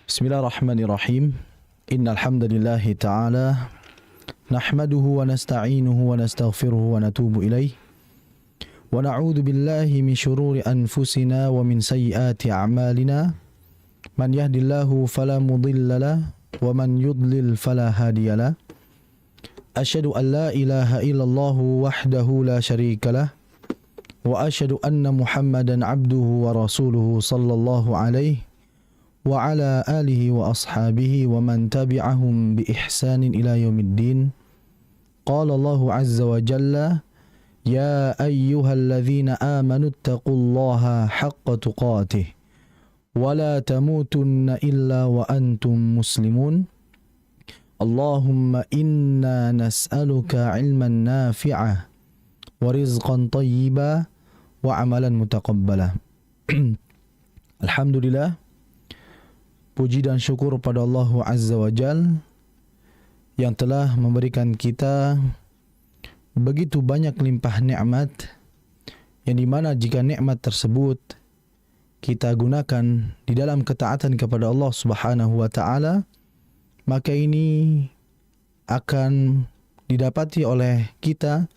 Bismillahirrahmanirrahim. Innal hamdalillahi ta'ala nahmaduhu wa nasta'inuhu wa nastaghfiruhu wa natubu ilaih. Wa na'udzu billahi min shururi anfusina wa min sayyiati a'malina. Man yahdihillahu fala mudilla lahu wa man yudlil fala hadiya lahu. Asyhadu an la ilaha illallah wahdahu la syarika lah wa asyhadu anna Muhammadan abduhu wa rasuluhu sallallahu alaihi wa ala alihi wa ashabihi wa man tabi'ahum bi ihsanin ila yaumiddin. Qala Allah azza wa jalla, ya ayyuhalladzina amanu taqullaha haqqa tuqatih wa la tamutunna illa wa antum muslimun. Allahumma inna nas'aluka ilman nafi'ah wa rizqan tayyiba wa amalan mutaqabbala. Alhamdulillah, puji dan syukur pada Allah Azza wa Jal yang telah memberikan kita begitu banyak limpah nikmat, yang dimana jika nikmat tersebut kita gunakan di dalam ketaatan kepada Allah Subhanahu wa Ta'ala, maka ini akan didapati oleh kita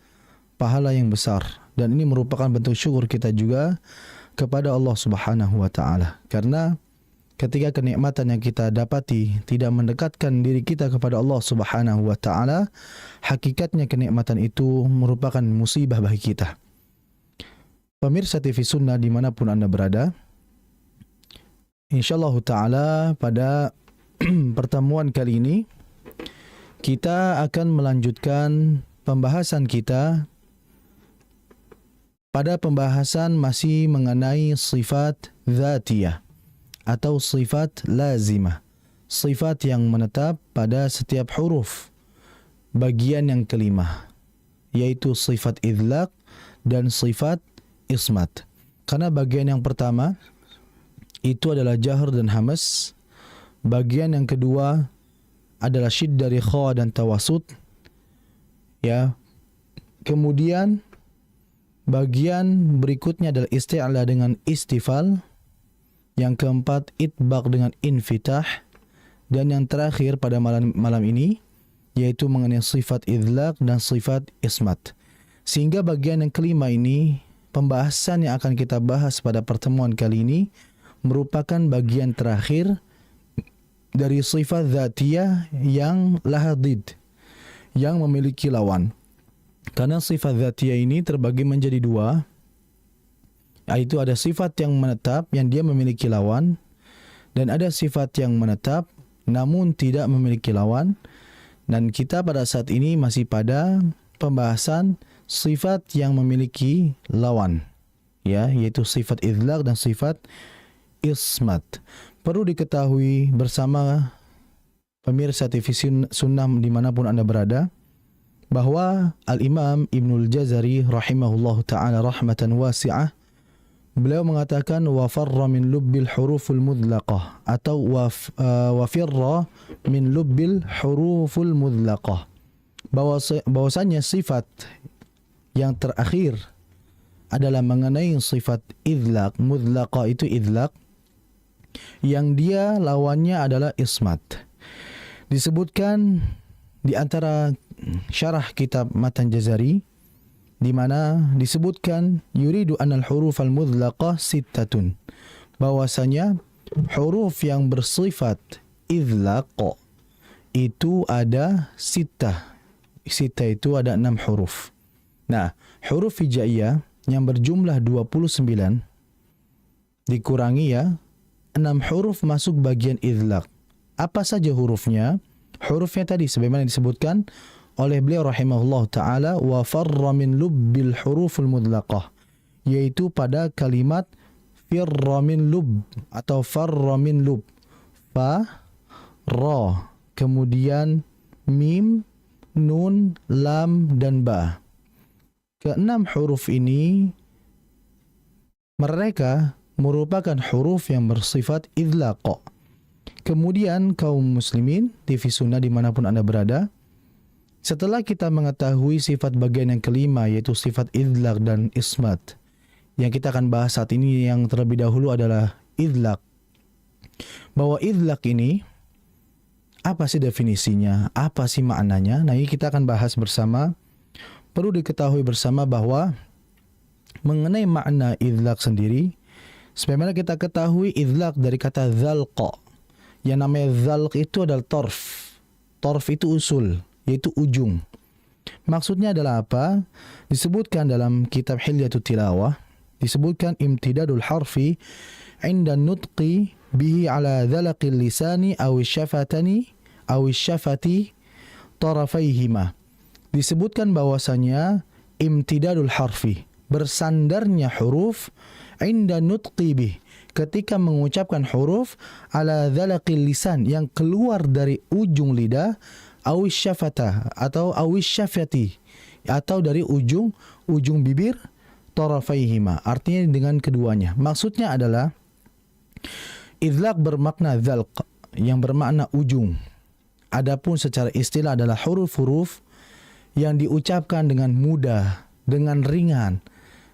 pahala yang besar, dan ini merupakan bentuk syukur kita juga kepada Allah Subhanahu wa Ta'ala. Karena ketika kenikmatan yang kita dapati tidak mendekatkan diri kita kepada Allah Subhanahu wa Ta'ala, hakikatnya kenikmatan itu merupakan musibah bagi kita. Pemirsa TV Sunnah dimanapun Anda berada, InsyaAllah Ta'ala pada pertemuan kali ini kita akan melanjutkan pembahasan kita pada pembahasan masih mengenai sifat dzatiyah atau sifat lazimah, sifat yang menetap pada setiap huruf. Bagian yang kelima, yaitu sifat idlaq dan sifat ismat. Karena bagian yang pertama itu adalah jahr dan hamas. Bagian yang kedua adalah syid dari kha dan tawasud. Ya. Kemudian bagian berikutnya adalah isti'la dengan istifal. Yang keempat, itbaq dengan infitah. Dan yang terakhir pada malam ini, yaitu mengenai sifat idlaq dan sifat ismat. Sehingga bagian yang kelima ini, pembahasan yang akan kita bahas pada pertemuan kali ini, merupakan bagian terakhir dari sifat dzatiyah yang lahadid, yang memiliki lawan. Karena sifat dzatiyah ini terbagi menjadi dua, yaitu ada sifat yang menetap yang dia memiliki lawan, dan ada sifat yang menetap namun tidak memiliki lawan. Dan kita pada saat ini masih pada pembahasan sifat yang memiliki lawan, ya, yaitu sifat idlaq dan sifat ismat. Perlu diketahui bersama pemirsa TV Sunnah dimanapun Anda berada, bahwa Al-Imam Ibnul Jazari rahimahullahu ta'ala rahmatan wasi'ah, beliau mengatakan wa farra min lubbil huruful mudlaqah atau wa firra min lubbil huruful mudlaqah, bahwasanya sifat yang terakhir adalah mengenai sifat idlaq. Mudlaqah itu idlaq, yang dia lawannya adalah ismat. Disebutkan di antara syarah kitab Matan Jazari, di mana disebutkan yuridu anal huruf al-mudlaqah sittatun, bahwasanya huruf yang bersifat idlaq itu ada sittah. Sittah itu ada 6 huruf. Nah, huruf hijaiyah yang berjumlah 29 dikurangi 6 huruf masuk bagian idlaq. Apa saja hurufnya? Hurufnya tadi sebagaimana disebutkan oleh beliau rahimahullah ta'ala, wa farra min lubbil huruful mudlaqah, yaitu pada kalimat firra min lub atau farra min lub. Fa, ra, kemudian mim, nun, lam, dan ba. Keenam huruf ini mereka merupakan huruf yang bersifat idlaq. Kemudian kaum muslimin TV Sunnah dimanapun Anda berada, setelah kita mengetahui sifat bagian yang kelima, yaitu sifat idlaq dan ismat, yang kita akan bahas saat ini, yang terlebih dahulu adalah idlaq. bahwa idlaq ini apa sih definisinya, apa sih maknanya. Nah, ini kita akan bahas bersama. Perlu diketahui bersama bahwa mengenai makna idlaq sendiri, sebagaimana kita ketahui idlaq dari kata dzalqa. Yang namanya dzalq itu adalah torf. Torf itu usul, yaitu ujung. Maksudnya adalah apa? Disebutkan dalam kitab Hilyatut Tilawah, disebutkan imtidadul harfi inda nutqi bihi ala dzalaqil lisani aw syafati tarafaihima. Disebutkan bahwasanya imtidadul harfi, bersandarnya huruf inda nutqi bih, ketika mengucapkan huruf ala dzalaqil lisan, yang keluar dari ujung lidah, awis syafata atau awis syafati, atau dari ujung bibir, tarafaihima, artinya dengan keduanya. Maksudnya adalah idlaq bermakna dzalq, yang bermakna ujung. Adapun secara istilah adalah huruf-huruf yang diucapkan dengan mudah, dengan ringan.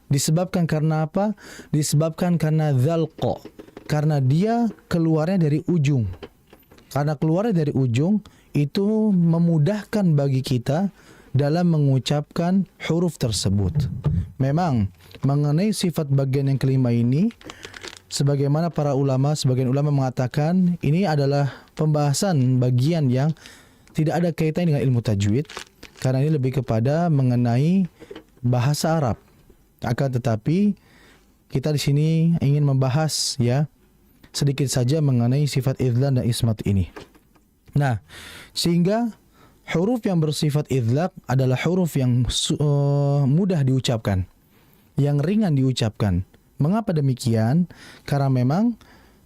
Disebabkan karena apa? Disebabkan karena dzalqa, karena dia keluarnya dari ujung. Karena keluarnya dari ujung, itu memudahkan bagi kita dalam mengucapkan huruf tersebut. Memang mengenai sifat bagian yang kelima ini, sebagaimana sebagian ulama mengatakan ini adalah pembahasan bagian yang tidak ada kaitan dengan ilmu tajwid, karena ini lebih kepada mengenai bahasa Arab. Akan tetapi kita di sini ingin membahas sedikit saja mengenai sifat idlaq dan ismat ini. Nah, sehingga huruf yang bersifat idlaq adalah huruf yang mudah diucapkan, yang ringan diucapkan. Mengapa demikian? Karena memang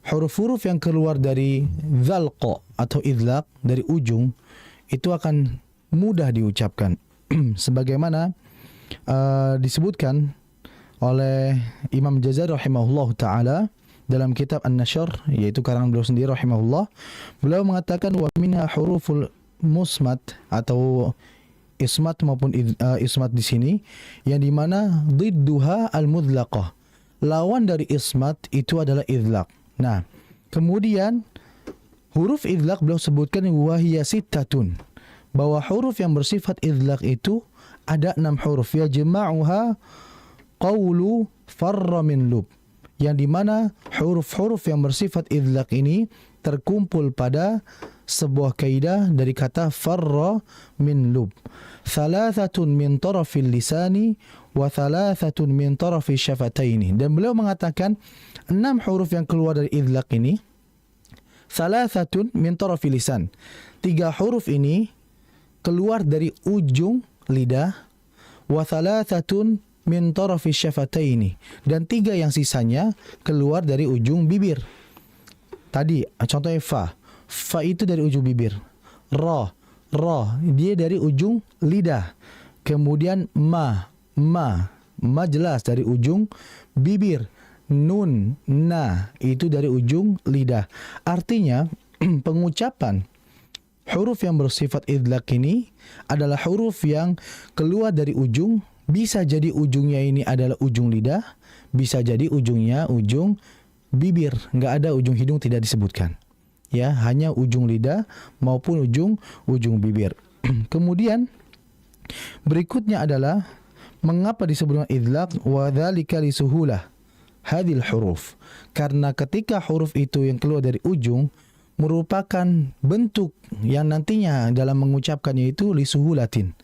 huruf-huruf yang keluar dari dzalqa atau idlaq, dari ujung, itu akan mudah diucapkan. Sebagaimana disebutkan oleh Imam Jazari rahimahullah ta'ala dalam kitab An-Nashr, yaitu karangan beliau sendiri rahimahullah. Beliau mengatakan wa minha huruful musmat atau ismat maupun ismat di sini, yang dimana didduha al-mudlaqah, lawan dari ismat itu adalah idlaq. Nah, kemudian huruf idlaq beliau sebutkan wahiya sittatun, bahwa huruf yang bersifat idlaq itu ada 6 huruf, ya jama'uha qawlu farra min lub, yang dimana huruf-huruf yang bersifat idlaq ini terkumpul pada sebuah kaidah dari kata farra min lub. Thalathatun min tarafil lisani wa thalathatun min tarafi syafataini. Dan beliau mengatakan 6 huruf yang keluar dari idlaq ini, thalathatun min tarafil lisan, 3 huruf ini keluar dari ujung lidah, wa thalathatun min tarafi syafataini, dan 3 yang sisanya keluar dari ujung bibir. Tadi contohnya fa itu dari ujung bibir. Ra dia dari ujung lidah. Kemudian ma jelas dari ujung bibir. Nun, na itu dari ujung lidah. Artinya pengucapan huruf yang bersifat idlaq ini adalah huruf yang keluar dari ujung. Bisa jadi ujungnya ini adalah ujung lidah, bisa jadi ujungnya ujung bibir, nggak ada ujung hidung, tidak disebutkan. Ya, hanya ujung lidah maupun ujung bibir. Kemudian berikutnya adalah mengapa disebut dengan idlaq? Wa dzalika li suhulah hadhil huruf. Karena ketika huruf itu yang keluar dari ujung merupakan bentuk yang nantinya dalam mengucapkannya itu li suhulatin,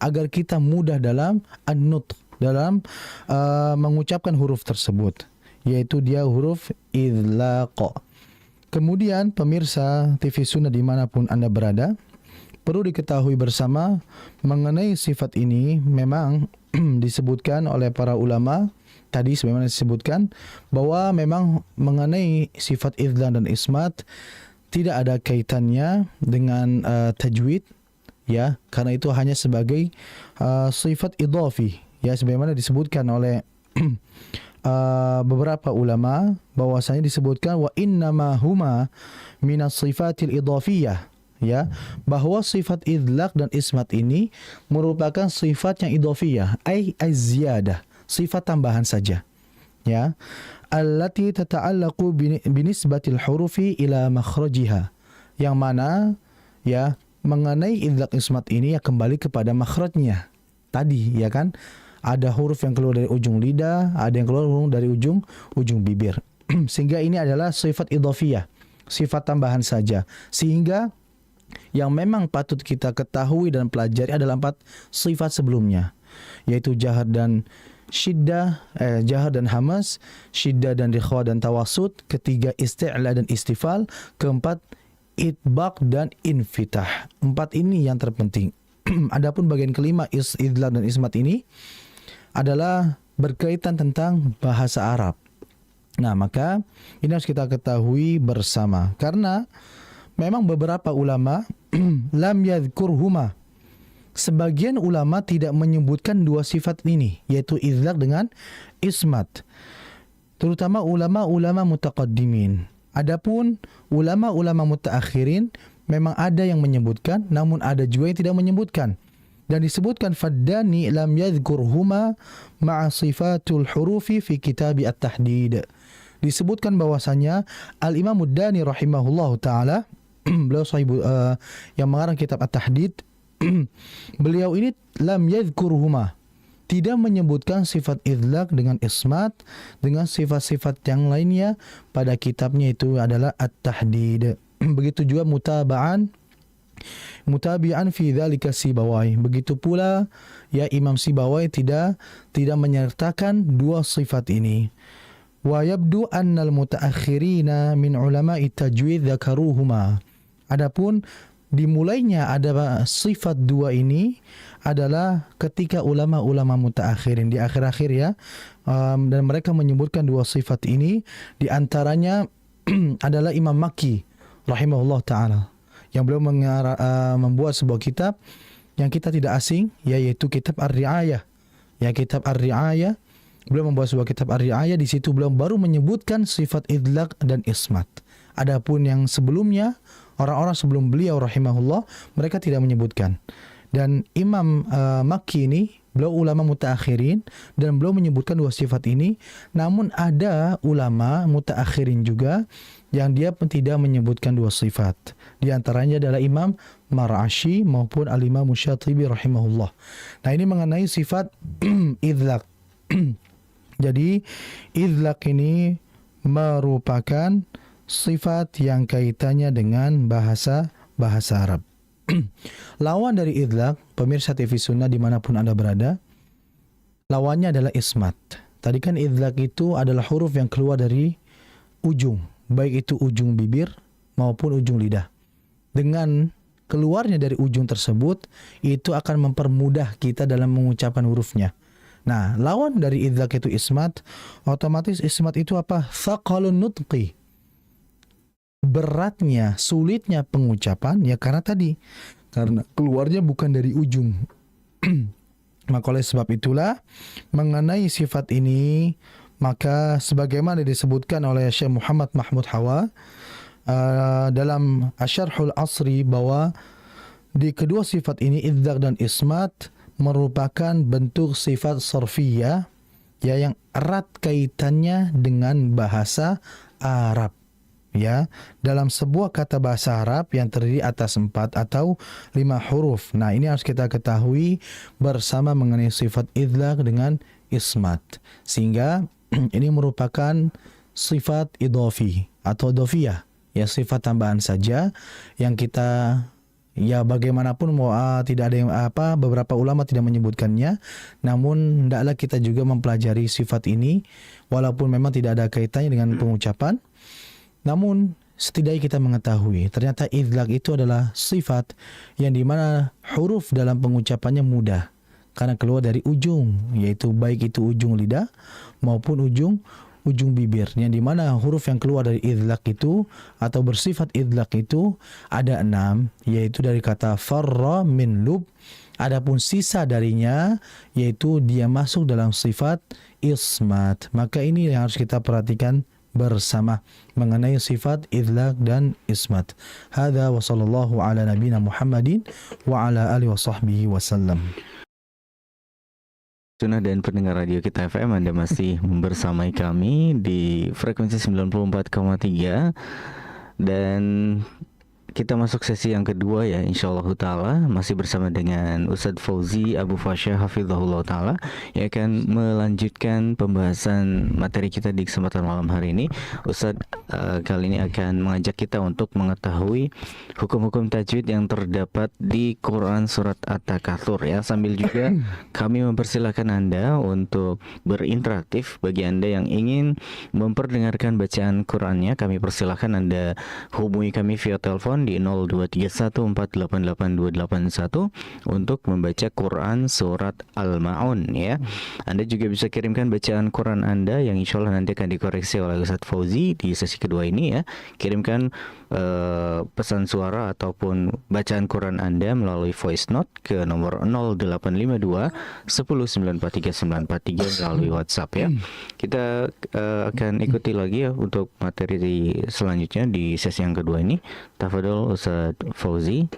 agar kita mudah dalam an-nutq, dalam mengucapkan huruf tersebut, yaitu dia huruf idlaq. Kemudian pemirsa TV Sunnah dimanapun Anda berada, perlu diketahui bersama mengenai sifat ini memang disebutkan oleh para ulama tadi, sebagaimana disebutkan bahwa memang mengenai sifat idlaq dan ismat tidak ada kaitannya dengan tajwid, ya, karena itu hanya sebagai sifat idhafi, ya, sebagaimana disebutkan oleh beberapa ulama bahwasanya disebutkan wa innama huma minas sifatil idhafiyah, ya, bahwa sifat idlaq dan ismat ini merupakan sifat yang idhafiyah, ai az-ziyadah, sifat tambahan saja. ya, allati tata'allaqu binisbatil hurufi ila makhrajiha, yang mana ya mengenai idlaq ismat ini ya kembali kepada makhrajnya tadi, ya kan, ada huruf yang keluar dari ujung lidah, ada yang keluar dari ujung bibir. Sehingga ini adalah sifat idhafiyah, sifat tambahan saja. Sehingga yang memang patut kita ketahui dan pelajari adalah 4 sifat sebelumnya, yaitu jahar dan syiddah, jahar dan hamas, syiddah dan rikhwa dan tawasud, ketiga isti'la dan istifal, keempat itbaq dan infitah. 4 ini yang terpenting. Adapun bagian kelima idlaq dan ismat ini adalah berkaitan tentang bahasa Arab. Nah, maka ini harus kita ketahui bersama, karena memang beberapa ulama lam yadhkurhuma, sebagian ulama tidak menyebutkan 2 sifat ini, yaitu idlaq dengan ismat, terutama ulama-ulama mutaqaddimin. Adapun ulama-ulama mutaakhirin memang ada yang menyebutkan, namun ada juga yang tidak menyebutkan. Dan disebutkan faddani lam yadhkurhuma ma'a sifatul hurufi fi kitab at-tahdid. Disebutkan bahwasanya Al-Imam Ad-Dani rahimahullahu taala, beliau yang mengarang kitab at-tahdid, beliau ini lam yadhkurhuma, tidak menyebutkan sifat idlaq dengan ismat dengan sifat-sifat yang lainnya pada kitabnya, itu adalah at-tahdid. Begitu juga mutabi'an fi dzalika Sibawai. Begitu pula ya Imam Sibawai tidak menyertakan 2 sifat ini. Wa yabdu annal mutaakhirina min ulama'i tajwid dzakaruhuma. Adapun dimulainya ada sifat 2 ini adalah ketika ulama-ulama mutaakhirin di akhir-akhir ya, dan mereka menyebutkan 2 sifat ini, di antaranya adalah Imam Makki rahimahullah taala, yang beliau membuat sebuah kitab yang kita tidak asing, yaitu kitab Ar-Ri'ayah. Ya, kitab Ar-Ri'ayah, beliau membuat sebuah kitab Ar-Ri'ayah, di situ beliau baru menyebutkan sifat idlaq dan ismat. Adapun yang sebelumnya, orang-orang sebelum beliau rahimahullah, mereka tidak menyebutkan. Dan Imam Makki ini, beliau ulama mutaakhirin, dan beliau menyebutkan 2 sifat ini. Namun ada ulama mutaakhirin juga yang dia pun tidak menyebutkan 2 sifat. Di antaranya adalah Imam Mar'ashi maupun Al-Imam Syatibi rahimahullah. Nah, ini mengenai sifat idlaq. Jadi idlaq ini merupakan sifat yang kaitannya dengan bahasa Arab. Lawan dari idlaq, pemirsa TV Sunnah dimanapun Anda berada, lawannya adalah ismat. Tadi kan idlaq itu adalah huruf yang keluar dari ujung, baik itu ujung bibir maupun ujung lidah. Dengan keluarnya dari ujung tersebut, itu akan mempermudah kita dalam mengucapkan hurufnya. Nah, lawan dari idlaq itu ismat. Otomatis ismat itu apa? Thaqalun nutqi, beratnya, sulitnya pengucapan, ya karena keluarnya bukan dari ujung. Maka oleh sebab itulah, mengenai sifat ini, maka sebagaimana disebutkan oleh Syekh Muhammad Mahmud Hawa dalam Asyarhul Asri, bahwa di kedua sifat ini, idlaq dan ismat, merupakan bentuk sifat sarfiyah, ya, yang erat kaitannya dengan bahasa Arab. Ya, dalam sebuah kata bahasa Arab yang terdiri atas 4 atau 5 huruf. Nah, ini harus kita ketahui bersama mengenai sifat idlaq dengan ismat. Sehingga ini merupakan sifat idhafi atau idhafiyah, ya, sifat tambahan saja yang kita, ya, bagaimanapun tidak ada yang beberapa ulama tidak menyebutkannya, namun hendaklah kita juga mempelajari sifat ini walaupun memang tidak ada kaitannya dengan pengucapan. Namun setidaknya kita mengetahui ternyata idlaq itu adalah sifat yang dimana huruf dalam pengucapannya mudah karena keluar dari ujung, yaitu baik itu ujung lidah maupun ujung bibir, yang dimana huruf yang keluar dari idlaq itu atau bersifat idlaq itu ada 6, yaitu dari kata farra min lub. Adapun sisa darinya yaitu dia masuk dalam sifat ismat. Maka ini yang harus kita perhatikan bersama mengenai sifat idlaq dan ismat. Hadza wa sallallahu ala nabiyina Muhammadin wa ala alihi wa sahbihi wasallam. Sunnah dan pendengar radio kita FM, Anda masih bersamai kami di frekuensi 94,3 dan kita masuk sesi yang kedua ya, insyaallah ta'ala, masih bersama dengan Ustadz Fauzi Abu Fasya hafizahullah ta'ala yang akan melanjutkan pembahasan materi kita di kesempatan malam hari ini. Ustadz kali ini akan mengajak kita untuk mengetahui hukum-hukum tajwid yang terdapat di Quran Surat At-Takatsur ya, sambil juga kami mempersilahkan Anda untuk berinteraktif. Bagi Anda yang ingin memperdengarkan bacaan Qurannya, kami persilahkan Anda hubungi kami via telepon di 0231488281 untuk membaca Quran Surat Al-Ma'un ya. Anda juga bisa kirimkan bacaan Quran Anda yang insya Allah nanti akan dikoreksi oleh Ustadz Fauzi di sesi kedua ini ya. Kirimkan pesan suara ataupun bacaan Quran Anda melalui voice note ke nomor 0852 10943 melalui WhatsApp ya. Kita akan ikuti lagi ya untuk materi selanjutnya di sesi yang kedua ini. Tafadhol Ustaz Fauzi.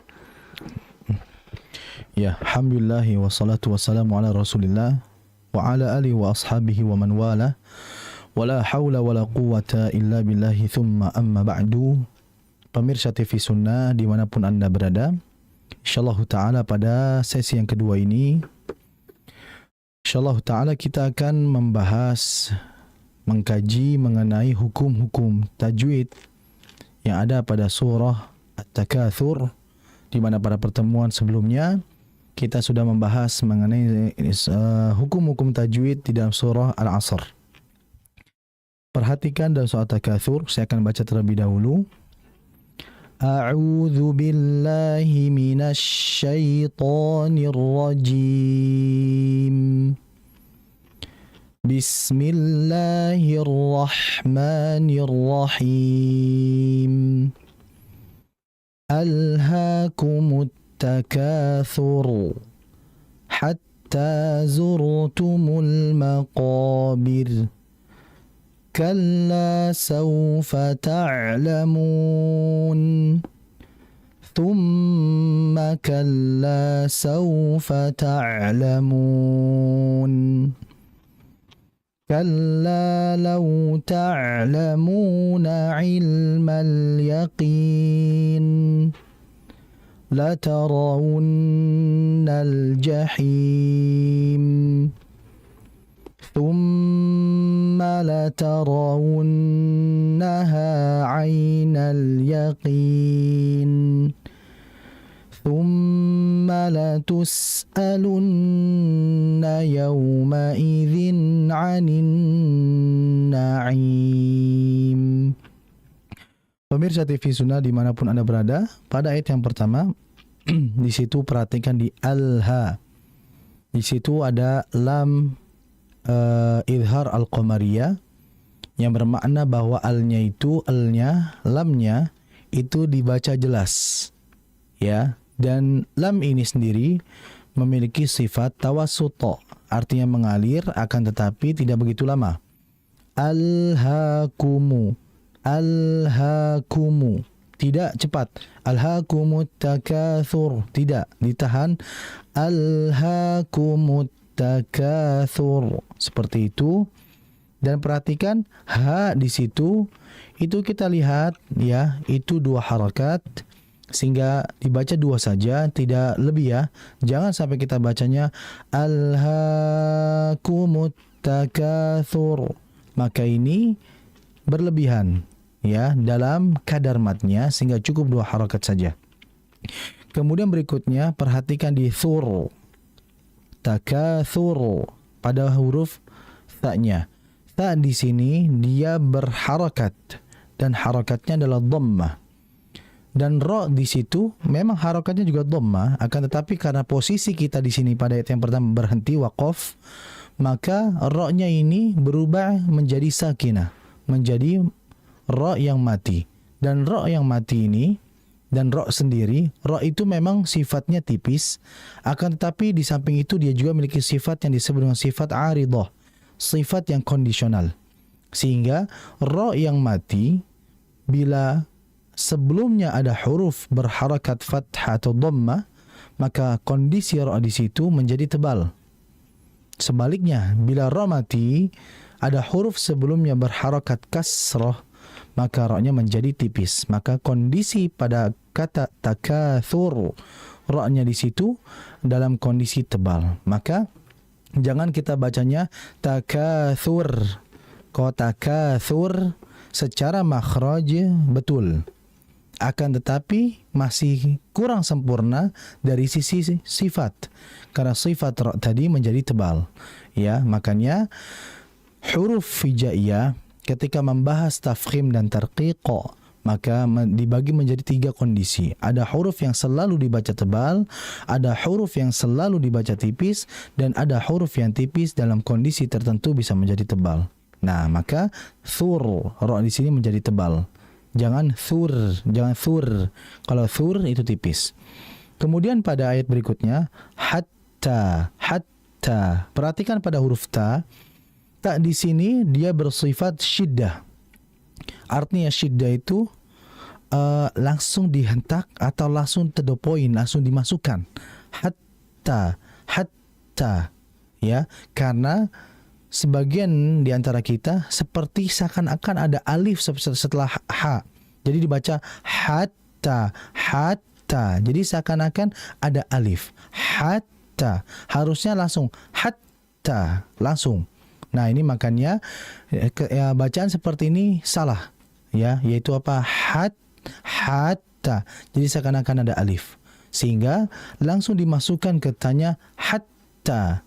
Ya, alhamdulillah wassalatu wassalamu ala Rasulillah wa ala alihi wa ashabihi wa man wala. Wala haula wala quwata illa billahi thumma amma ba'du. Pemirsa TV Sunnah dimanapun Anda berada, insyaallah ta'ala pada sesi yang kedua ini insyaallah ta'ala kita akan membahas, mengkaji mengenai hukum-hukum tajwid yang ada pada surah At-Takatsur, di mana pada pertemuan sebelumnya kita sudah membahas mengenai hukum-hukum tajwid di dalam surah Al-Asr. Perhatikan dalam surah At-Takatsur, saya akan baca terlebih dahulu. A'udzu billahi minasy syaithanir rajim. Bismillahirrahmanirrahim. Alhaakumut takatsur hatta zurtumul maqabir. كلا سوف تعلمون ثم كلا سوف تعلمون كلا لو تعلمون علم اليقين لترون الجحيم ثم لترونها عين اليقين ثم لتسألن يومئذ عن النعيم. Pemirsa TV Sunnah dimanapun Anda berada, pada ayat yang pertama di situ perhatikan di al-ha, di situ ada lam idhar al-qamariyah yang bermakna bahwa alnya itu, lamnya itu dibaca jelas ya, dan lam ini sendiri memiliki sifat tawassuto, artinya mengalir akan tetapi tidak begitu lama. Alhaakumu, alhaakumu, tidak cepat. Alhaakumut takatsur, tidak ditahan. Alhaakumut takatsur, seperti itu. Dan perhatikan ha di situ, itu kita lihat ya, itu dua harakat sehingga dibaca dua saja, tidak lebih ya. Jangan sampai kita bacanya alhaakumut takatsur, maka ini berlebihan ya dalam kadar matnya, sehingga cukup dua harakat saja. Kemudian berikutnya perhatikan di thur, takatsur pada huruf ta-nya. Ta di sini dia berharakat dan harakatnya adalah dhammah. Dan ra di situ memang harakatnya juga dhammah, akan tetapi karena posisi kita di sini pada ayat yang pertama berhenti waqaf, maka ra-nya ini berubah menjadi sakinah, menjadi ra yang mati. Dan ra yang mati ini dan ra sendiri, ra itu memang sifatnya tipis, akan tetapi di samping itu dia juga memiliki sifat yang disebut dengan sifat aridah, sifat yang kondisional. Sehingga ra yang mati bila sebelumnya ada huruf berharakat fathah atau dhammah, maka kondisi ra di situ menjadi tebal. Sebaliknya, bila ra mati ada huruf sebelumnya berharakat kasrah, maka ra-nya menjadi tipis. Maka kondisi pada kata takatsur, ra-nya di situ dalam kondisi tebal. Maka jangan kita bacanya takatsur. Kalau takatsur secara makhraj betul, akan tetapi masih kurang sempurna dari sisi sifat, karena sifat ra tadi menjadi tebal. Ya, makanya huruf hijaiyah ketika membahas tafkhim dan tarqiq, maka dibagi menjadi 3 kondisi. Ada huruf yang selalu dibaca tebal, ada huruf yang selalu dibaca tipis, dan ada huruf yang tipis dalam kondisi tertentu bisa menjadi tebal. Nah, maka thur, ra di sini menjadi tebal. Jangan thur. Kalau thur itu tipis. Kemudian pada ayat berikutnya hatta. Perhatikan pada huruf ta. Ta di sini dia bersifat syiddah. Artinya syiddah itu langsung dihentak atau langsung to the point, langsung dimasukkan. Hatta. Ya, karena sebagian di antara kita seperti seakan-akan ada alif setelah ha. Jadi dibaca hatta. Jadi seakan-akan ada alif. Hatta. Harusnya langsung hatta, langsung. Nah, ini makanya bacaan seperti ini salah. Ya, yaitu apa? Hatta. Jadi seakan-akan ada alif. Sehingga langsung dimasukkan ke tanya hatta.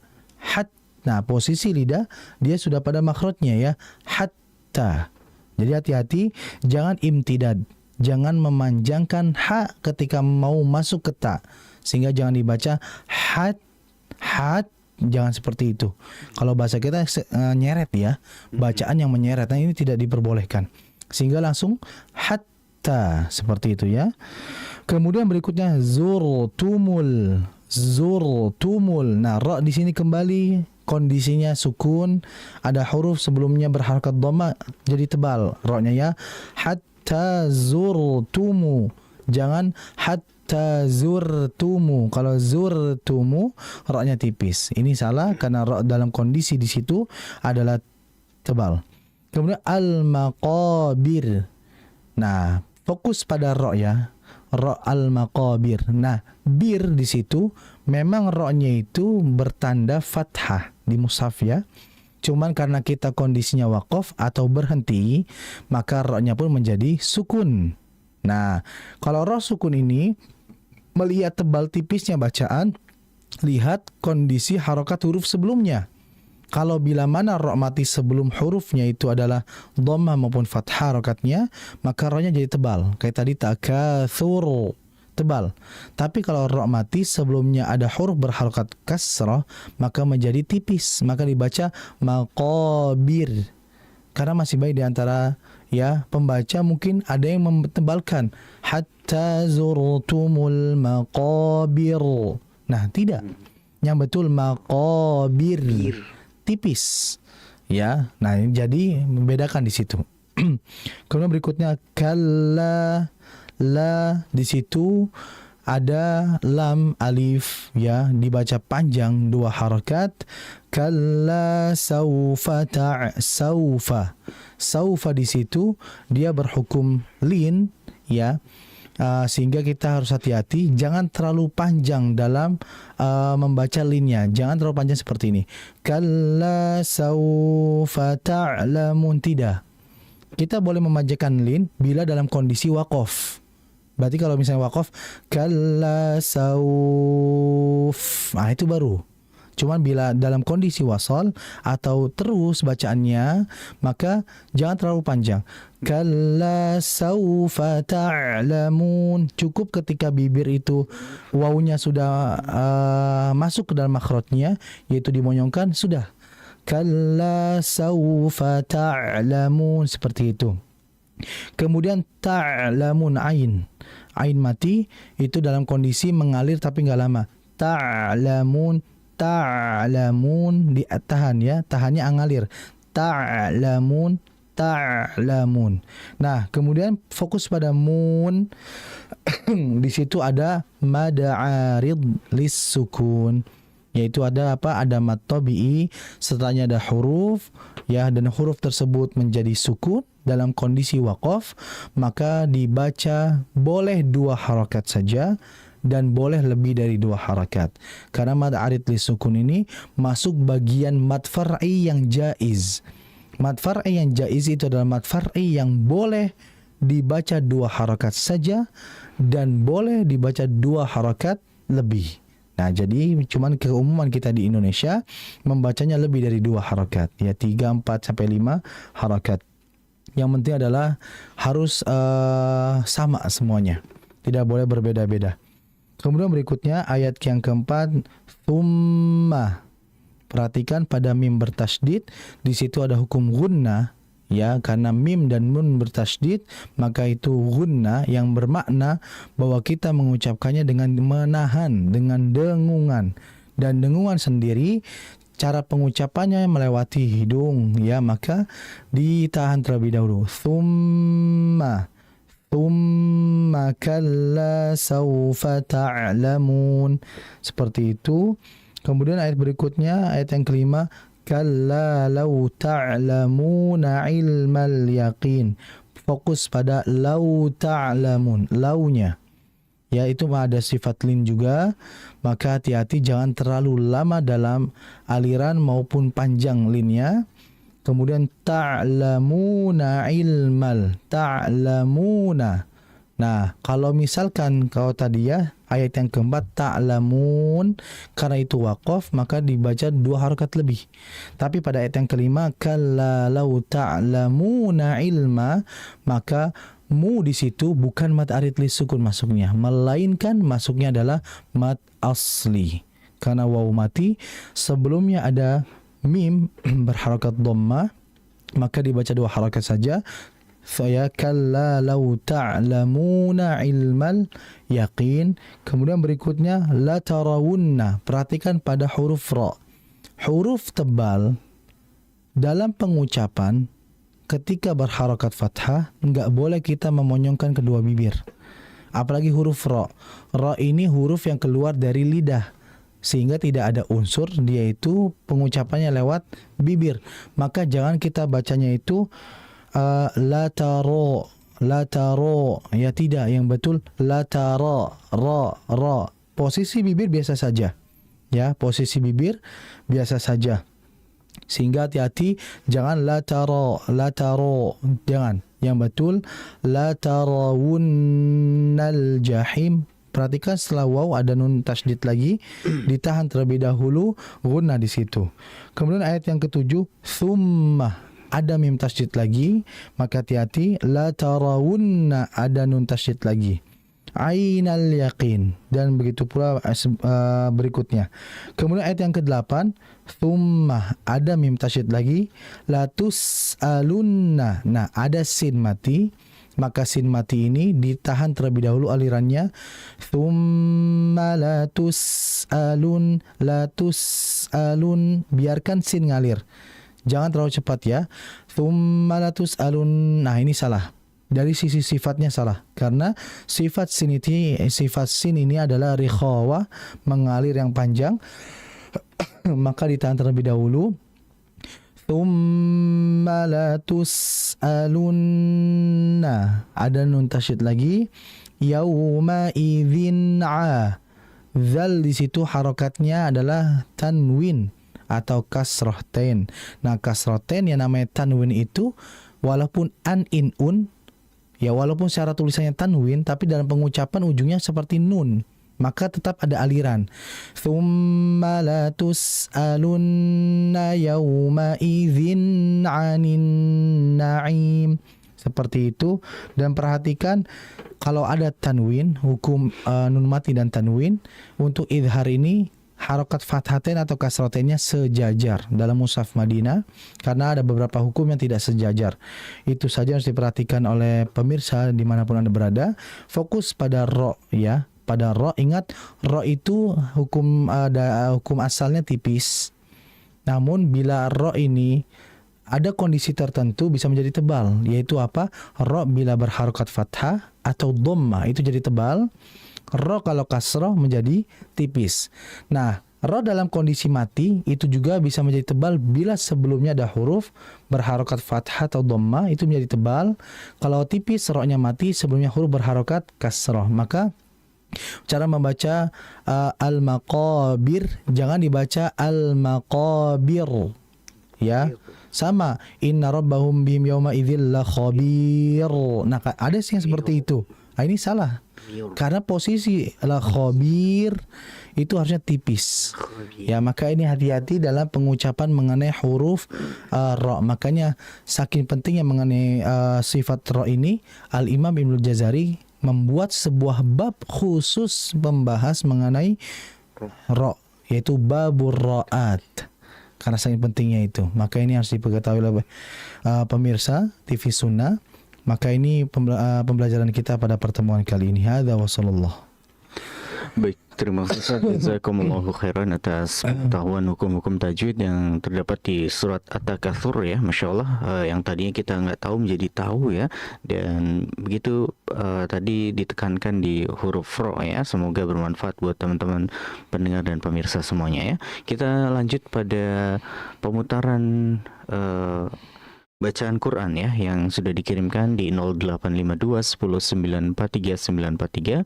Nah, posisi lidah dia sudah pada makhrajnya ya, hatta. Jadi hati-hati, jangan imtidad, jangan memanjangkan ha ketika mau masuk ke ta, sehingga jangan dibaca hat, jangan seperti itu. Kalau bahasa kita nyeret ya, bacaan yang menyeret. Nah, ini tidak diperbolehkan, sehingga langsung hatta seperti itu ya. Kemudian berikutnya zurtumul. Nah, ra di sini kembali kondisinya sukun, ada huruf sebelumnya berharakat dhamma jadi tebal ra-nya ya. Hatta zurtumu, jangan hatta zurtumu. Kalau zurtumu ra-nya tipis. Ini salah karena ra dalam kondisi di situ adalah tebal. Kemudian al-maqabir. Nah, fokus pada ra ya. Ra al-maqabir. Nah, bir di situ memang ra-nya itu bertanda fathah di mushaf ya. Cuman karena kita kondisinya waqaf atau berhenti, maka ra-nya pun menjadi sukun. Nah, kalau ra sukun ini melihat tebal tipisnya bacaan, lihat kondisi harokat huruf sebelumnya. Kalau bila mana ra mati sebelum hurufnya itu adalah dhammah maupun fathah harokatnya, maka ra-nya jadi tebal. Kayak tadi takatsur, tebal. Tapi kalau ra mati sebelumnya ada huruf berharokat kasrah, maka menjadi tipis. Maka dibaca maqabir. Karena masih baik di antara ya pembaca mungkin ada yang mentebalkan hatta zurtumul maqabir. Nah, tidak. Yang betul maqabir. Tipis ya. Nah, jadi membedakan di situ. Kemudian berikutnya kalla, la di situ ada lam alif ya, dibaca panjang 2 harakat. Kalla saufa saufa di situ dia berhukum lin ya. Sehingga kita harus hati-hati, jangan terlalu panjang dalam membaca linnya. Jangan terlalu panjang seperti ini. Kalla saufa ta'lamun, tidak. Kita boleh memanjangkan lin bila dalam kondisi waqaf. Berarti kalau misalnya waqaf kalla sauf, nah itu baru. Cuman bila dalam kondisi wasal atau terus bacaannya, maka jangan terlalu panjang. Kalla saufa ta'lamun. Cukup ketika bibir itu wawunya sudah masuk ke dalam makhrajnya, yaitu dimonyongkan, sudah. Kalla saufa ta'lamun, seperti itu. Kemudian ta'lamun ain. Ain mati itu dalam kondisi mengalir tapi enggak lama. Ta'lamun ditahan ya, tahannya angalir. Ta'lamun. Nah, kemudian fokus pada mun. Di situ ada mad arid lis sukun. yaitu ada apa? Ada mad tabi'i, setelahnya ada huruf, ya, dan huruf tersebut menjadi sukun dalam kondisi waqaf, maka dibaca boleh 2 harakat saja dan boleh lebih dari 2 harakat. Karena mad arid li sukun ini masuk bagian mad far'i yang jaiz. Mad far'i yang jaiz itu adalah mad far'i yang boleh dibaca 2 harakat saja dan boleh dibaca 2 harakat lebih. Nah, jadi cuman keumuman kita di Indonesia membacanya lebih dari 2 harakat, ya 3, 4 sampai 5 harakat. Yang penting adalah harus sama semuanya, tidak boleh berbeda-beda. Kemudian berikutnya ayat yang keempat, thumma. Perhatikan pada mim bertasydid, di situ ada hukum gunnah, ya, karena mim dan nun bertasydid, maka itu gunnah yang bermakna bahwa kita mengucapkannya dengan menahan, dengan dengungan. Dan dengungan sendiri cara pengucapannya melewati hidung, ya, maka ditahan terlebih dahulu. Thumma kalla sawfa ta'lamun. Seperti itu. Kemudian ayat berikutnya, ayat yang kelima, kalla law ta'lamuna ilmal yaqin. Fokus pada law ta'lamun, launya. Ya, itu ada sifat lin juga, maka hati-hati jangan terlalu lama dalam aliran maupun panjang linnya. Kemudian ta'lamuna ilmal, ta'lamuna. Nah, kalau misalkan kau tadi ya, ayat yang keempat ta'lamun, karena itu waqaf, maka dibaca 2 harakat lebih. Tapi pada ayat yang kelima, kalla law ta'lamuna ilma, maka mu di situ bukan mad arid li sukun masuknya, melainkan masuknya adalah mad asli. Karena waw mati sebelumnya ada mim berharakat dhamma, maka dibaca 2 harakat saja. Saya kalla law ta'lamuna ilmal yaqin. Kemudian berikutnya la tarawunna. Perhatikan pada huruf ra. Huruf tebal dalam pengucapan ketika berharakat fathah enggak boleh kita memonyongkan kedua bibir. Apalagi huruf ra. Ra ini huruf yang keluar dari lidah, sehingga tidak ada unsur dia itu pengucapannya lewat bibir. Maka jangan kita bacanya itu la taro, ya, tidak, yang betul la tara, ra. Posisi bibir biasa saja, ya, posisi bibir biasa saja, sehingga hati-hati, jangan la taro, jangan. Yang betul la tarawunnal jahim. Perhatikan setelah waw ada nun tasydid lagi, ditahan terlebih dahulu gunnah di situ. Kemudian ayat yang ketujuh, thumma, ada mim tasydid lagi, maka hati-hati, la tarawunna, ada nun tasydid lagi, ainal yaqin, dan begitu pula berikutnya. Kemudian ayat yang ke-8, thumma, ada mim tasydid lagi, la tus'alunna. Nah, ada sin mati, maka sin mati ini ditahan terlebih dahulu alirannya. Thumma la tus'alun, biarkan sin ngalir. Jangan terlalu cepat ya. Thumma la tus'alun. Nah, ini salah. Dari sisi sifatnya salah. Karena sifat sin ini adalah rikhawa, mengalir yang panjang. Maka ditahan terlebih dahulu. Thumma la tus'alunna. Ada nun tasydid lagi. Yauma idzin a. Zal di situ harakatnya adalah tanwin atau kasrohtain. Nah, kasrohtain yang namanya tanwin itu walaupun an in un, ya, walaupun secara tulisannya tanwin, tapi dalam pengucapan ujungnya seperti nun, maka tetap ada aliran. Tsumma la tus'alunna yawma idzin 'anin na'im. Seperti itu. Dan perhatikan kalau ada tanwin, hukum nun mati dan tanwin, untuk idhar ini harokat fathatain atau kasrotainnya sejajar dalam mushaf Madinah, karena ada beberapa hukum yang tidak sejajar. Itu saja harus diperhatikan oleh pemirsa dimanapun Anda berada. Fokus pada ro, ya, pada ro. Ingat, ro itu hukum asalnya tipis, namun bila ro ini ada kondisi tertentu bisa menjadi tebal, yaitu apa? Ro bila berharokat fathah atau dhamma itu jadi tebal. Ro kalau kasroh menjadi tipis. Nah, Ra dalam kondisi mati itu juga bisa menjadi tebal bila sebelumnya ada huruf berharokat fathah atau dhammah, itu menjadi tebal. Kalau tipis ra-nya mati sebelumnya huruf berharokat kasrah, maka cara membaca al-maqabir jangan dibaca al-maqabir. Ya, sama inna rabbahum bihim yawma idzil la khabir. Nah, ada sih yang seperti itu. Nah, ini salah. Karena posisi la khabir itu harusnya tipis. Ya, maka ini hati-hati dalam pengucapan mengenai huruf ra. Makanya saking pentingnya mengenai sifat ra ini, Al-Imam Ibnu Jazari membuat sebuah bab khusus membahas mengenai ra, yaitu babur ra'at. Karena saking pentingnya itu, maka ini harus diketahui oleh pemirsa TV Sunnah. Maka ini pembelajaran kita pada pertemuan kali ini. Hadza wa sallallahu. Baik, terima kasih jazakumullahu khairan atas pengetahuan hukum-hukum tajwid yang terdapat di surat At-Takatsur ya, Masya Allah. Yang tadinya kita nggak tahu menjadi tahu ya, dan begitu tadi ditekankan di huruf ro ya. Semoga bermanfaat buat teman-teman pendengar dan pemirsa semuanya ya. Kita lanjut pada pemutaran bacaan Quran ya yang sudah dikirimkan di 0852 10 943 943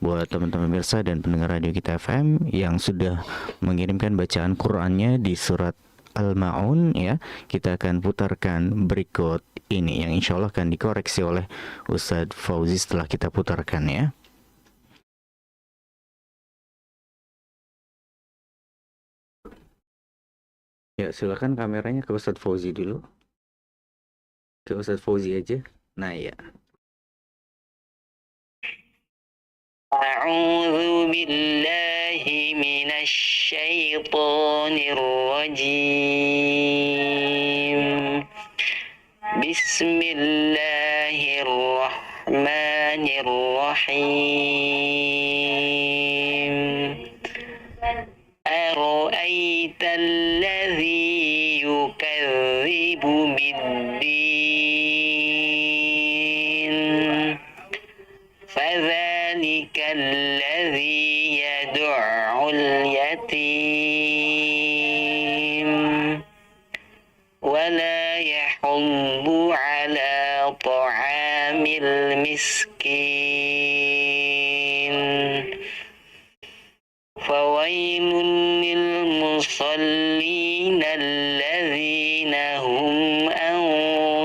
buat teman-teman pemirsa dan pendengar radio kita FM yang sudah mengirimkan bacaan Qurannya di surat Al-Ma'un ya. Kita akan putarkan berikut ini yang insya Allah akan dikoreksi oleh Ustadz Fauzi setelah kita putarkan ya. Ya, silakan kameranya ke Ustadz Fauzi dulu. Ke Ustadz Fauzi aja. Nah ya. أعوذ بالله من الشيطان الرجيم بسم الله الرحمن الرحيم أرأيت الذي يكذب بالدين فذلك الذي يدع اليتيم ولا يحض على طعام المسكين فويل للمصلين الذين هم عن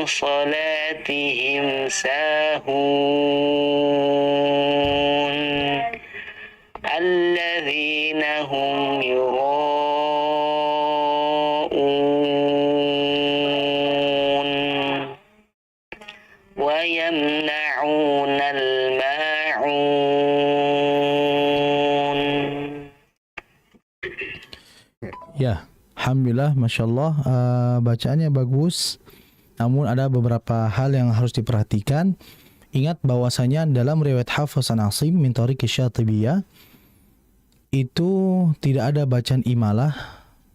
صلاتهم ساهون الذين هم يراءون ويمنعون الماعون. Ya, alhamdulillah, masya Allah, bacaannya bagus. Namun ada beberapa hal yang harus diperhatikan. Ingat bahwasanya dalam riwayat Hafs an Asim min tariq Syatibiyah itu tidak ada bacaan imalah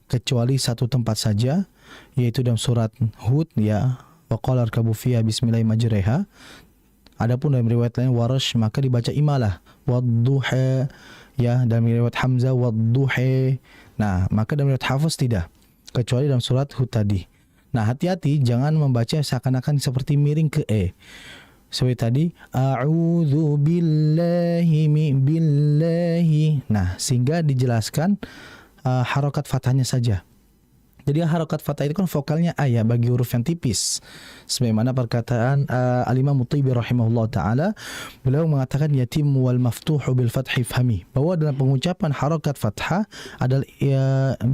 kecuali satu tempat saja, yaitu dalam surat Hud ya, wa qala arkabu fiha bismillahi majreha. Adapun dalam riwayat lain Warash maka dibaca imalah wadduha ya, dalam riwayat Hamzah wadduha. Nah, maka dalam riwayat Hafs tidak, kecuali dalam surat Hud tadi. Nah, hati-hati jangan membaca seakan-akan seperti miring ke e. Seperti tadi, a'udzu billahi billahi. Nah, sehingga dijelaskan harokat fathahnya saja. Jadi harokat fathah itu kan vokalnya a ya bagi huruf yang tipis. Sebagaimana perkataan Al-Imam Muttaibi rahimahullah ta'ala, beliau mengatakan yatim wal maftuhu bil fathi fahmi, bahwa dalam pengucapan harokat fathah adalah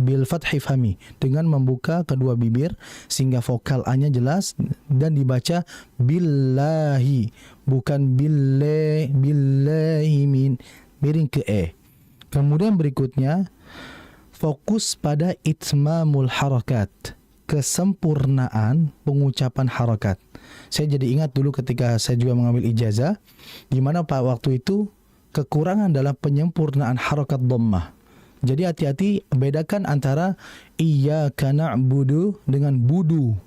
bil fathi fahmi, dengan membuka kedua bibir sehingga vokal a-nya jelas dan dibaca billahi, bukan billahi min, miring ke e. Kemudian berikutnya fokus pada itmamul harakat, kesempurnaan pengucapan harakat. Saya jadi ingat dulu ketika saya juga mengambil ijazah, di mana Pak waktu itu kekurangan dalam penyempurnaan harakat dhammah. Jadi hati-hati bedakan antara iyyaka na'budu dengan budu.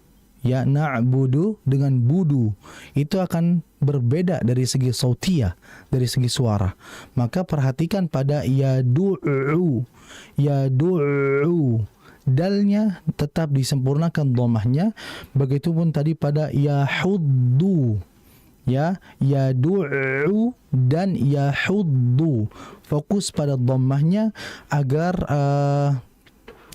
ya na'budu dengan budu itu akan berbeda dari segi sautiyah, dari segi suara. Maka perhatikan pada yadu'u, yadu'u, dalnya tetap disempurnakan dhammahnya. Begitupun tadi pada yahuddu, ya yadu'u dan yahuddu, fokus pada dhammahnya agar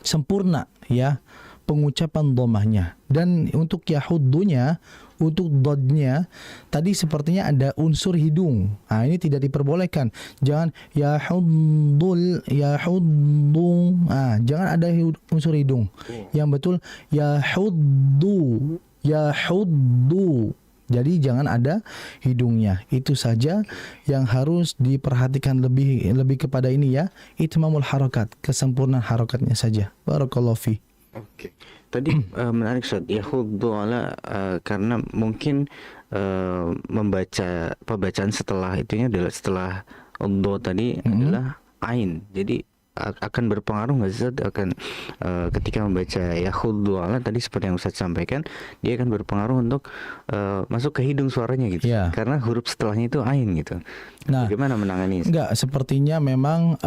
sempurna ya pengucapan dhammahnya. Dan untuk yahuddunya, untuk dodnya tadi sepertinya ada unsur hidung. Nah, ini tidak diperbolehkan. Jangan yahuddul, yahuddu. Ah, jangan ada unsur hidung. Yang betul yahuddu, yahuddu. Jadi jangan ada hidungnya. Itu saja yang harus diperhatikan lebih kepada ini ya. Itmamul harakat, kesempurnaan harakatnya saja. Barakallahu fi. Oke. Tadi menarik Ustaz, yahuddu ala karena mungkin membaca pembacaan setelah itunya adalah setelah do tadi adalah ain. Jadi akan berpengaruh nggak sih Ustaz, akan ketika membaca yahuddu ala tadi seperti yang Ustaz sampaikan, dia akan berpengaruh untuk masuk ke hidung suaranya gitu. Ya. Karena huruf setelahnya itu ain gitu. Nah, bagaimana menangani? enggak, sepertinya memang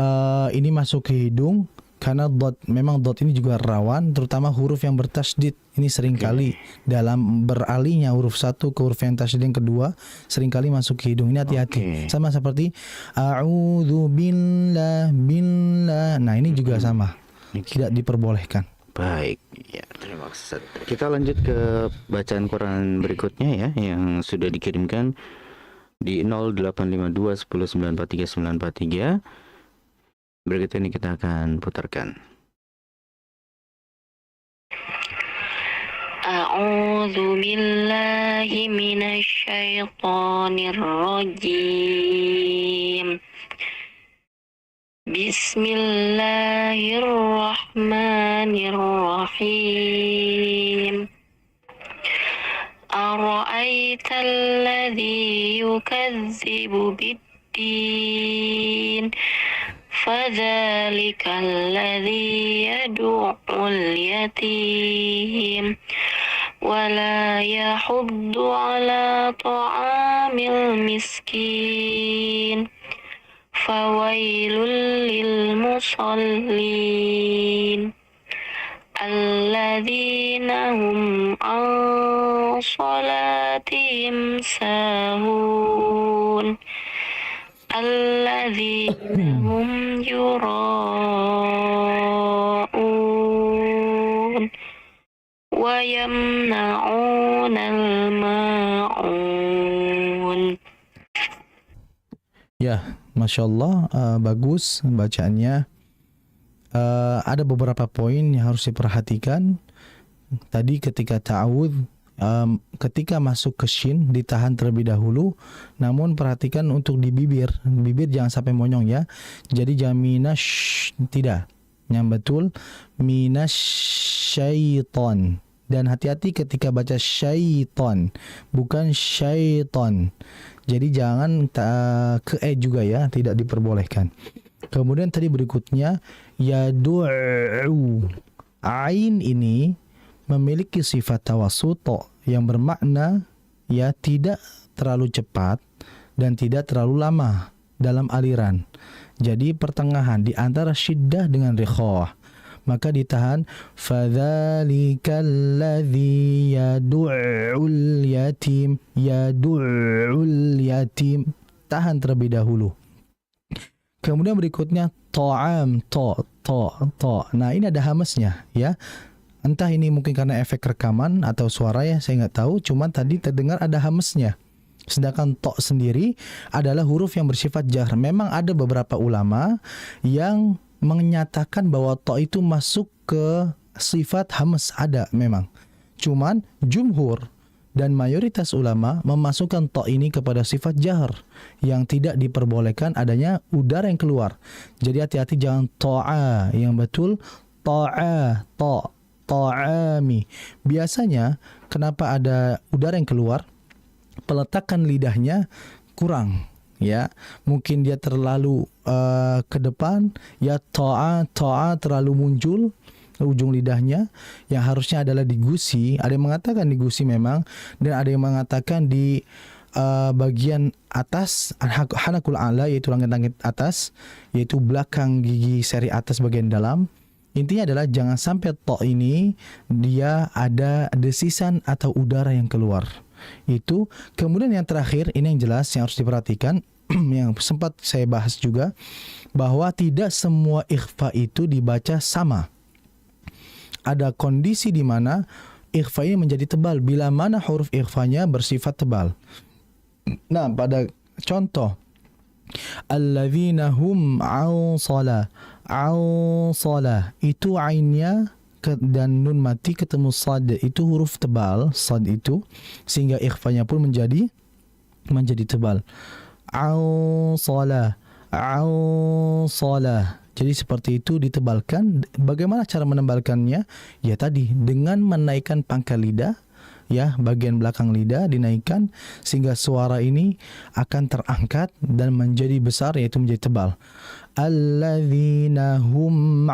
ini masuk ke hidung karena memang dot ini juga rawan, terutama huruf yang bertasydid. Ini seringkali dalam beralihnya huruf satu ke huruf yang tasydid yang kedua seringkali masuk ke hidung. Ini hati-hati. Sama seperti a'udzu billah, billah. Nah, ini juga sama. Tidak diperbolehkan. Baik, ya terima kasih. Kita lanjut ke bacaan Quran berikutnya ya, yang sudah dikirimkan di 0852 10 943 943. Berikut ini kita akan putarkan. A'udzu billahi minasy syaithanir rajim. Bismillahirrahmanirrahim. Ara'aital ladzi yukadzibu bid-din فذلك الذي يدعو اليتيم ولا يحض على طعام المسكين فويل للمصلين الذين هم عن صلاتهم ساهون الذين هم يراءون ويمنعون الماعون. Ya, Masya Allah, bagus bacaannya. Ada beberapa poin yang harus diperhatikan. Tadi ketika ta'awudz, ketika masuk ke shin ditahan terlebih dahulu, namun perhatikan untuk di bibir jangan sampai monyong ya. Jadi jangan minash, tidak, yang betul minasyaiton. Dan hati-hati ketika baca syaiton, bukan syaiton. Jadi jangan ke juga ya, tidak diperbolehkan. Kemudian tadi berikutnya yadu'u, ain ini memiliki sifat tawassut yang bermakna ya tidak terlalu cepat dan tidak terlalu lama dalam aliran. Jadi pertengahan di antara syiddah dengan rikhawah. Maka ditahan fadzalikal ladzi yadu'ul yatim, yadu'ul yatim, tahan terlebih dahulu. Kemudian berikutnya ta'am, ta. Nah, ini ada hamasnya ya. Entah ini mungkin karena efek rekaman atau suara ya, saya nggak tahu. Cuman tadi terdengar ada hamesnya. Sedangkan to sendiri adalah huruf yang bersifat jahr. Memang ada beberapa ulama yang menyatakan bahwa to itu masuk ke sifat hames, ada memang. Cuman jumhur dan mayoritas ulama memasukkan to ini kepada sifat jahr yang tidak diperbolehkan adanya udara yang keluar. Jadi hati-hati, jangan to'a, yang betul to'a, ta'ami. Biasanya kenapa ada udara yang keluar? Peletakan lidahnya kurang ya. Mungkin dia terlalu ke depan ya, ta'a terlalu muncul. ujung lidahnya yang harusnya adalah di gusi. Ada yang mengatakan di gusi memang, dan ada yang mengatakan di bagian atas hanakul a'la, yaitu langit-langit atas, yaitu belakang gigi seri atas bagian dalam. Intinya adalah jangan sampai tok ini dia ada desisan atau udara yang keluar. Itu. Kemudian yang terakhir, ini yang jelas yang harus diperhatikan, yang sempat saya bahas juga, bahwa tidak semua ikhfa itu dibaca sama. Ada kondisi di mana ikhfa ini menjadi tebal bila mana huruf ikhfanya bersifat tebal. Nah, pada contoh alladzina hum an salah, itu ainnya dan nun mati ketemu sad, itu huruf tebal sad itu, sehingga ikhfanya pun menjadi tebal. An salah. Jadi seperti itu ditebalkan. Bagaimana cara menebalkannya? Ya tadi dengan menaikkan pangkal lidah, ya, bagian belakang lidah dinaikkan sehingga suara ini akan terangkat dan menjadi besar, yaitu menjadi tebal. Alladzina hum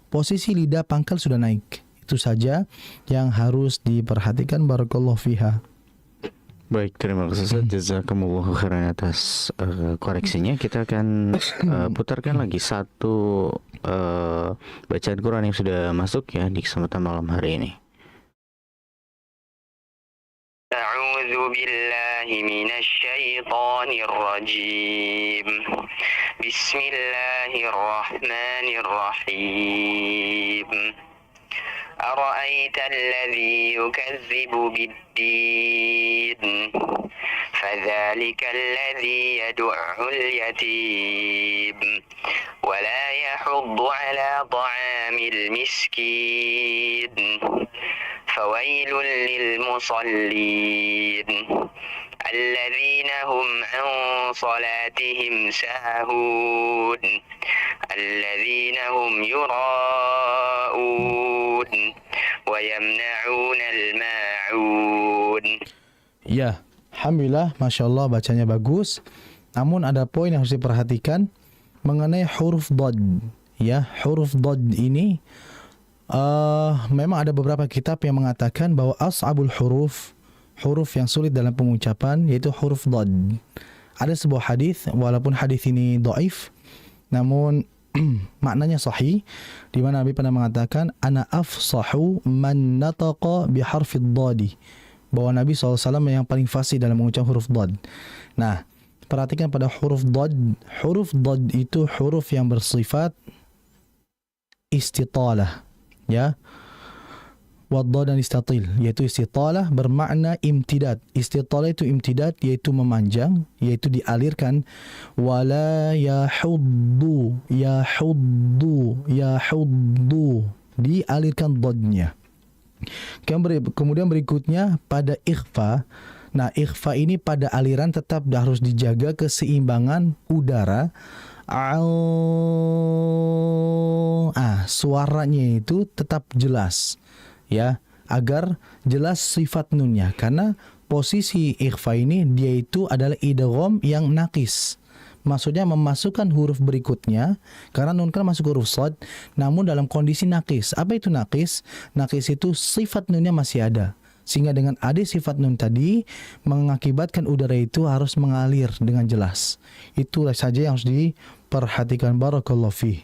posisi lidah pangkal sudah naik. Itu saja yang harus diperhatikan. Barakallahu fiha. Baik, terima kasih Ustaz. Jazakumullahu khairan atas koreksinya. Kita akan putarkan lagi satu bacaan Quran yang sudah masuk ya di kesempatan malam hari ini. A'udzu billahi minasy syaithanir rajim. Bismillahirrahmanirrahim. أرأيت الذي يكذب بالدين فذلك الذي يدع اليتيم ولا يحض على طعام المسكين فويل للمصلين الذين هم عن صلاتهم ساهون الذين هم يراءون ويمنعون الماعون. Ya, alhamdulillah, masya Allah, bacanya bagus. Namun ada poin yang harus diperhatikan mengenai huruf dad. Ya, huruf dad ini memang ada beberapa kitab yang mengatakan bahwa as'abul huruf yang sulit dalam pengucapan yaitu huruf dad. Ada sebuah hadis, walaupun hadis ini dhaif, namun maknanya sahih, di mana Nabi pernah mengatakan ana afsahu man nataqa biharfid dadi, bahwa Nabi SAW yang paling fasih dalam mengucap huruf dad. Nah, perhatikan pada huruf dad. Huruf dad itu huruf yang bersifat istitalah, ya. Waddad dan istatil, yaitu istitalah bermakna imtidad. Istitalah itu imtidad, yaitu memanjang, yaitu dialirkan. Wala yahuddu, dialirkan dadnya. Kemudian berikutnya pada ikhfa. Nah, ikhfa ini pada aliran tetap harus dijaga keseimbangan udara. Suaranya itu tetap jelas, ya, agar jelas sifat nunnya, karena posisi ikhfa ini dia itu adalah idgham yang naqis. Maksudnya memasukkan huruf berikutnya, karena nun kan masuk huruf shad, namun dalam kondisi naqis. Apa itu naqis? Naqis itu sifat nunnya masih ada, sehingga dengan ada sifat nun tadi mengakibatkan udara itu harus mengalir dengan jelas. Itulah saja yang harus diperhatikan. Barakallahu fiih.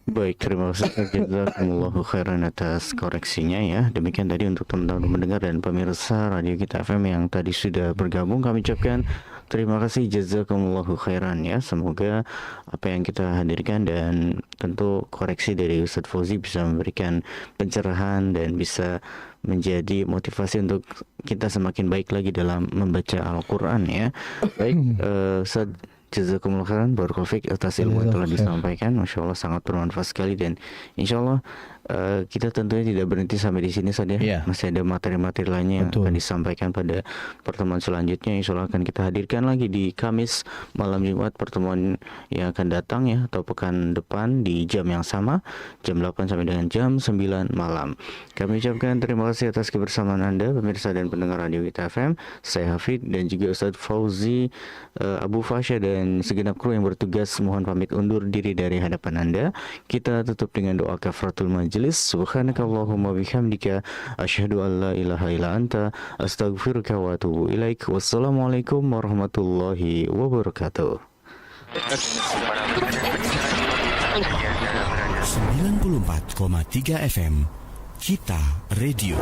Baik, terima kasih. Jazakumullahu khairan atas koreksinya ya. Demikian tadi untuk teman-teman mendengar dan pemirsa Radio Kita FM yang tadi sudah bergabung, kami ucapkan terima kasih, jazakumullahu khairan ya. Semoga apa yang kita hadirkan dan tentu koreksi dari Ustadz Fauzi bisa memberikan pencerahan dan bisa menjadi motivasi untuk kita semakin baik lagi dalam membaca Al-Quran ya. Baik, Ustadz, jazakumullah khairan, barakallahu fiik atas ilmu yang telah disampaikan. Masya Allah, sangat bermanfaat sekali, dan insya Allah kita tentunya tidak berhenti sampai di sini saja. Iya. Masih ada materi-materi lainnya yang Betul. akan disampaikan pada pertemuan selanjutnya. Insya Allah akan kita hadirkan lagi di Kamis malam Jumat, pertemuan yang akan datang ya, atau pekan depan di jam yang sama, jam 8 sampai dengan jam 9 malam. Kami ucapkan terima kasih atas kebersamaan Anda, pemirsa dan pendengar Radio Kita FM. Saya Hafid dan juga Ustadz Fauzi, Abu Fasya dan segenap kru yang bertugas mohon pamit undur diri dari hadapan Anda. Kita tutup dengan doa kafaratul majelis. Subhanakallahumma bihamdika asyhadu an la ilaha illa anta astaghfiruka wa atubu ilaik. Wassalamualaikum warahmatullahi wabarakatuh. 94,3 FM Kita Radio.